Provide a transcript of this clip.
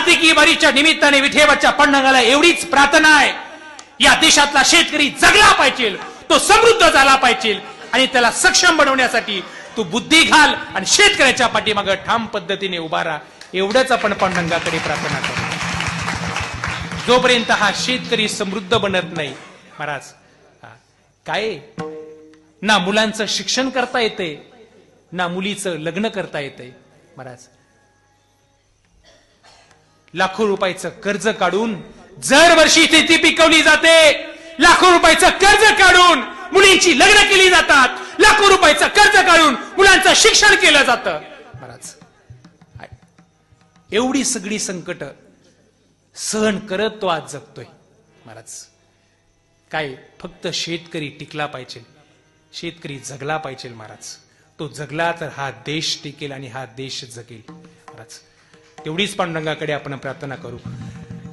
कार्तिकी वारीच्या निमित्ताने विठेवरच्या पांडुरंगाला एवढीच प्रार्थना आहे, या देशातला शेतकरी जगला पाहिजे, तो समृद्ध झाला पाहिजे आणि त्याला सक्षम बनवण्यासाठी तू बुद्धी घाल आणि शेतकऱ्याच्या पाठीमागे ठाम पद्धतीने उभा राहा. एवढंच आपण पांडुरंगाकडे प्रार्थना करू. जोपर्यंत हा शेतकरी समृद्ध बनत नाही महाराज, काय ना मुलांचं शिक्षण करता येते, ना मुलीचं लग्न करता येते महाराज. लाखो रुपयाचं कर्ज काढून जर वर्षी शेती पिकवली जाते, लाखो रुपयाचं कर्ज काढून मुलींची लग्न केली जातात, लाखो रुपयाचं कर्ज काढून मुलांचं शिक्षण केलं जातं महाराज. एवढी सगळी संकट सहन करत तो आज जगतोय महाराज. काय फक्त शेतकरी टिकला पाहिजे, शेतकरी जगला पाहिजे महाराज. तो जगला तर हा देश टिकेल आणि हा देश जगेल महाराज. तेवढीच पांडुरंगाकडे आपण प्रार्थना करू.